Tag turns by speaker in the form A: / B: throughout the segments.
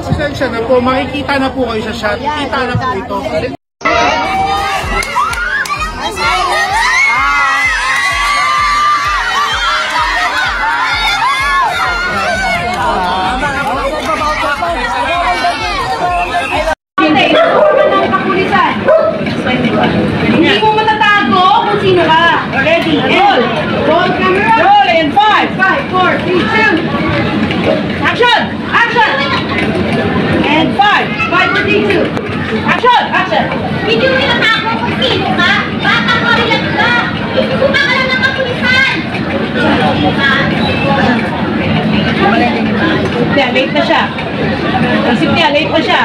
A: Pasensya na po, makikita na po kayo sa shot. Kita na po ito.
B: Hindi mo matatago kung sino ka. Ready, roll! Roll camera! Roll in 5, 5, 4, 3, 2. Action! Action! And 5, 5, 4, 3, 2. Action! Action!
C: Hindi mo matatago kung sino ka. Baka ko rin ka. Ikupa ka lang ng kapulisan.
B: Kaya late na siya. Isip niya, late na siya.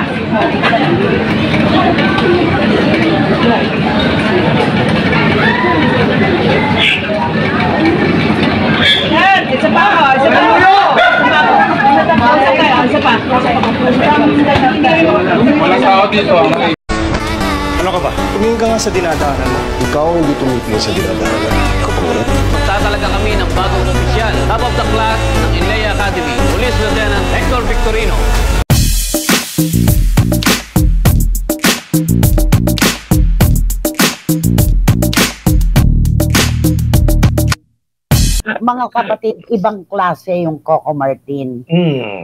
B: Yan, isa pa ako, isa pa ako. Isa pa.
A: Walang tao dito. Ano ka ba?
D: Tumingin ka nga sa dinadaanan mo. Ikaw ang hindi tumitingin sa dinadaanan. Ikaw pa ulit.
E: Magtatalaga kami ng bagong opisyal. Top of the class ng Inlea Academy, Police Lieutenant Hector Victorino.
F: Mga kapatid, ibang klase yung Coco Martin.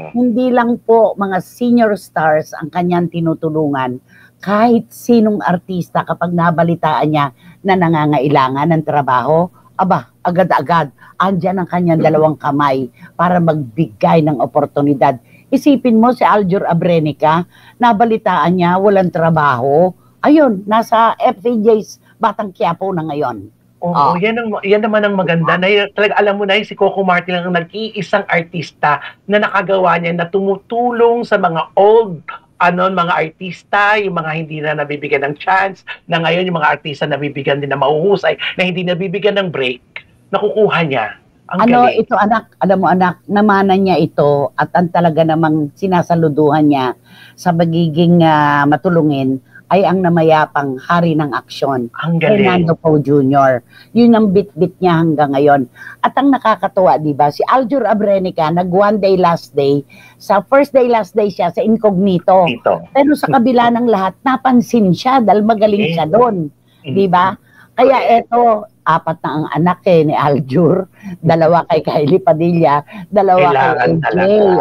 F: Hindi lang po mga senior stars ang kanyang tinutulungan. Kahit sinong artista kapag nabalitaan niya na nangangailangan ng trabaho, aba, agad-agad, andyan ang kanyang dalawang kamay para magbigay ng oportunidad. Isipin mo si Aljur Abrenica, nabalitaan niya, walang trabaho. Ayun, nasa FCJ's Batang Quiapo na ngayon.
G: Oo, yan naman ang maganda. Na, talaga, alam mo na, si Coco Martin lang ang nag-iisang artista na nakagawa niya na tumutulong sa mga old mga artista, yung mga hindi na nabibigyan ng chance, na ngayon yung mga artista nabibigyan din na mahuhusay, na hindi nabibigyan ng break, nakukuha niya. Ang galing.
F: Ito anak, alam mo anak, namanan niya ito at ang talaga namang sinasaluduhan niya sa magiging matulungin ay ang namayapang hari ng aksyon, Fernando Poe Jr. Yun ang bit-bit niya hanggang ngayon. At ang nakakatuwa, di ba, si Aljur Abrenica, nag one day last day, sa first day last day siya sa incognito. Pero sa kabila ng lahat, napansin siya dahil magaling siya doon. Di ba? Kaya eto, 4 na ang anak ni Aljur, 2 kay Kylie Padilla, 2 kay AJ,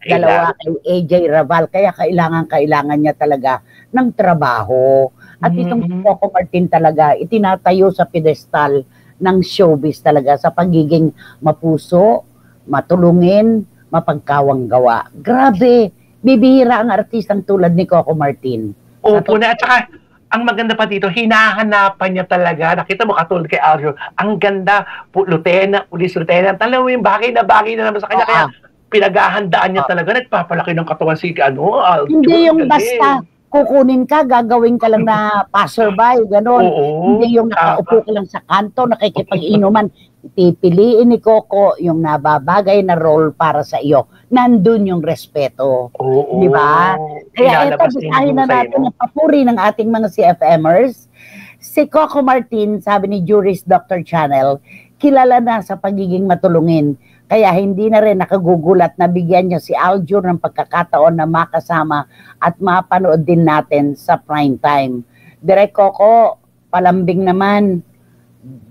F: dalawa kay AJ Raval, kaya kailangan niya talaga ng trabaho. At itong Coco Martin talaga, itinatayo sa pedestal ng showbiz talaga sa pagiging mapuso, matulungin, mapagkawang gawa. Grabe, bibihira ang artistang tulad ni Coco Martin.
G: Opo na, at saka, ang maganda pa dito, hinahanapan niya talaga. Nakita mo katulad kay Aljur, ang ganda, police lieutenant. Alam mo yung bagay na naman sa kanya. Kaya pinaghahandaan niya talaga, nagpapalaki ng katawan si Aljur.
F: Hindi yung basta kukunin ka, gagawin ka lang na passerby, gano'n. Hindi yung nakaupo ka lang sa kanto, nakikipag-inuman. Pipiliin ni Coco yung nababagay na role para sa iyo. Nandun yung respeto. Di ba? Kaya ito, bisahin na natin ang papuri ng ating mga CFMers. Si Coco Martin, sabi ni Juris Dr. Channel, kilala na sa pagiging matulungin. Kaya hindi na rin nakagugulat na bigyan niya si Aljur ng pagkakataon na makasama at mapanood din natin sa prime time. Direk Coco, palambing naman.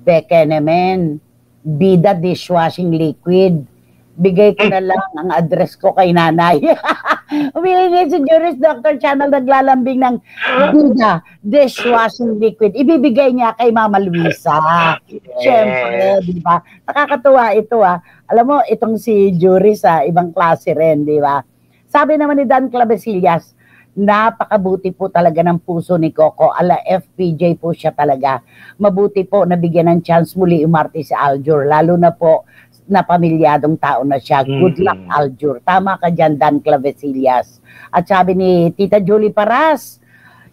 F: Beke naman. Bida dishwashing liquid. Bigay ko na lang ang address ko kay nanay. Umihingi si Juris Dr. Channel naglalambing ng Bida dishwashing liquid. Ibibigay niya kay Mama Luisa. Siyempre, di ba? Nakakatuwa ito Alam mo, itong si Juris ibang klase rin, di ba? Sabi naman ni Dan Clavesillas, napakabuti po talaga ng puso ni Coco. Ala FPJ po siya talaga. Mabuti po nabigyan ng chance muli umarte si Aljur. Lalo na po na pamilyadong tao na siya. Good luck, Aljur. Tama ka dyan, Dan Clavesillas. At sabi ni Tita Julie Paras,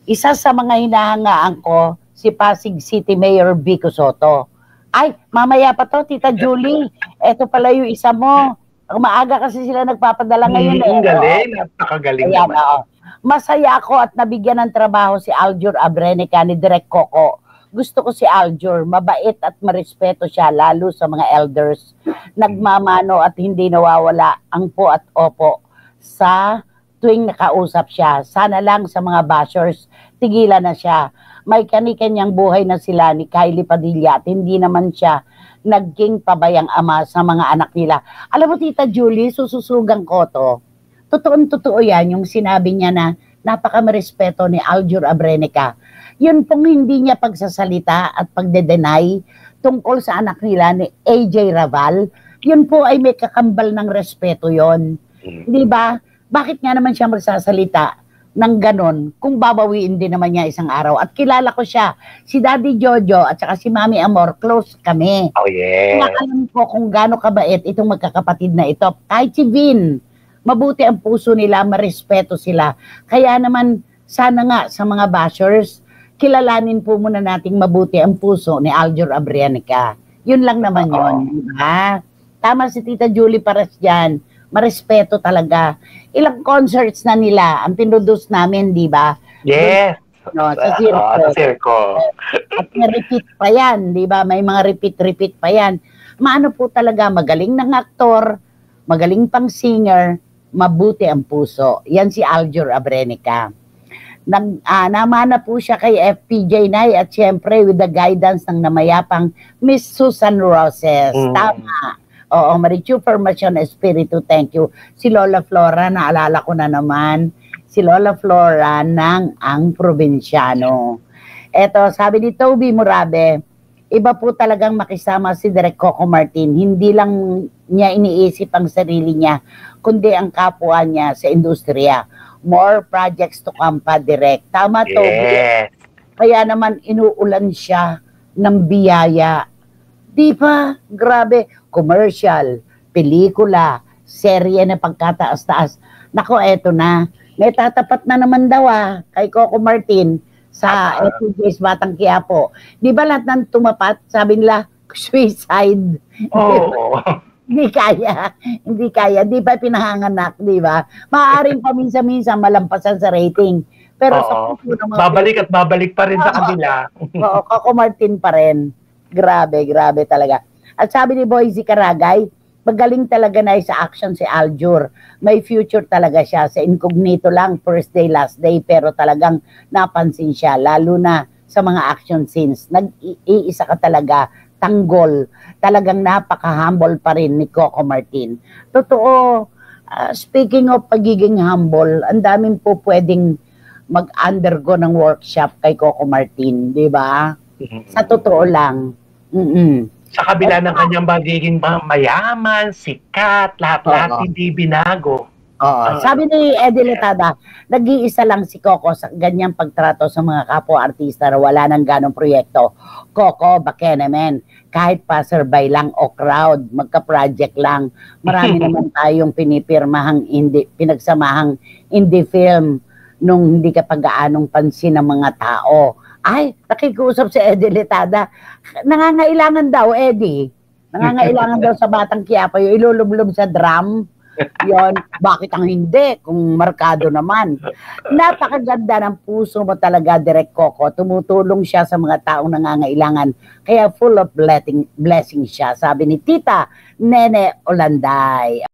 F: isa sa mga hinahangaan ko, si Pasig City Mayor Vico Soto. Ay, mamaya pa to, Tita Julie. Ito pala yung isa mo. Maaga kasi sila nagpapadala ngayon eh.
G: Ang galing, napakagaling
F: Ayan,
G: naman.
F: oo. Masaya ako at nabigyan ng trabaho si Aljur Abrenica ni Direk Coco. Gusto ko si Aljur, mabait at marespeto siya lalo sa mga elders. Nagmamano at hindi nawawala ang po at opo sa tuwing nakausap siya. Sana lang sa mga bashers, tigilan na siya. May kani-kanyang buhay na sila ni Kylie Padilla at hindi naman siya naging pabayang ama sa mga anak nila. Alam mo, Tita Julie, sususugang ko to. Totoo yan, yung sinabi niya na napaka-marespeto ni Aljur Abrenica. Yun pong hindi niya pagsasalita at pagde-deny tungkol sa anak nila ni AJ Raval, yun po ay may kakambal ng respeto yon. Di ba? Bakit nga naman siya magsasalita ng ganon kung babawiin din naman niya isang araw? At kilala ko siya, si Daddy Jojo at saka si Mami Amor, close kami.
G: Oh, yeah.
F: Kaya alam ko kung gaano kabait itong magkakapatid na ito. Kahit si Vin, mabuti ang puso nila, marespeto sila. Kaya naman, sana nga sa mga bashers, kilalanin po muna nating mabuti ang puso ni Aljur Abrenica. Yun lang naman yun. Diba? Tama si Tita Julie Paras dyan. Marespeto talaga. Ilang concerts na nila ang pinroduce namin, di ba?
G: Yes.
F: No, sa circo.
G: Sa circo.
F: At repeat pa yan, di ba? May mga repeat pa yan. Maano po talaga, magaling ng aktor, magaling pang singer, mabuti ang puso. Yan si Aljur Abrenica. Namana po siya kay FPJ Nay at syempre with the guidance ng namayapang Miss Susan Roses. Tama. Oo, Marichu Formation Espiritu, thank you. Si Lola Flora, naalala ko na naman. Si Lola Flora ng Ang Probinsyano. Eto, sabi ni Toby Murabe, iba po talagang makisama si Direk Coco Martin. Hindi lang niya iniisip ang sarili niya, kundi ang kapwa niya sa industriya. More projects to come pa, Direk. Tama, Toby.
G: Yes.
F: Kaya naman inuulan siya ng biyaya. Di ba? Grabe. Commercial, pelikula, serye na pagkataas-taas. Nako, eto na. May tatapat na naman daw kay Coco Martin sa FPJ's Batang Quiapo. Di ba lahat ng tumapat? Sabi nila, suicide.
G: Oo.
F: Hindi kaya. Hindi kaya. Di ba pinahanganak, di ba? Maaaring paminsan-minsan malampasan sa rating. Pero sa puso ng mga
G: babalik at babalik pa rin sa kanila.
F: Oo, Coco Martin pa rin. Grabe, grabe talaga. At sabi ni Boyzy Caragay, magaling talaga na sa action si Aljur. May future talaga siya. Sa incognito lang, first day, last day, pero talagang napansin siya, lalo na sa mga action scenes. Nag-iisa ka talaga, tanggol. Talagang napaka-humble pa rin ni Coco Martin. Totoo, speaking of pagiging humble, ang daming po pwedeng mag-undergo ng workshop kay Coco Martin, di ba? Sa totoo lang.
G: Sa kabila ng kanyang magiging mayaman, sikat, lahat-lahat hindi binago.
F: Sabi ni Eddie Letada, nag-iisa lang si Coco sa ganyang pagtrato sa mga kapwa-artista na wala nang ganong proyekto. Coco, Bakenemen, kahit passerby lang o crowd, magka-project lang. Marami naman tayong pinagsamahang indie film nung hindi ka pag-aanong pansin ng mga tao. Ay, nakikusap si Eddie Letada. Nangangailangan daw, Eddie. Nangangailangan daw sa Batang Quiapo yung ilulublob sa drum. Yon, bakit ang hindi? Kung markado naman. Napakaganda ng puso mo talaga, Direk Coco. Tumutulong siya sa mga taong nangangailangan. Kaya full of blessing siya. Sabi ni Tita Nene Olanday.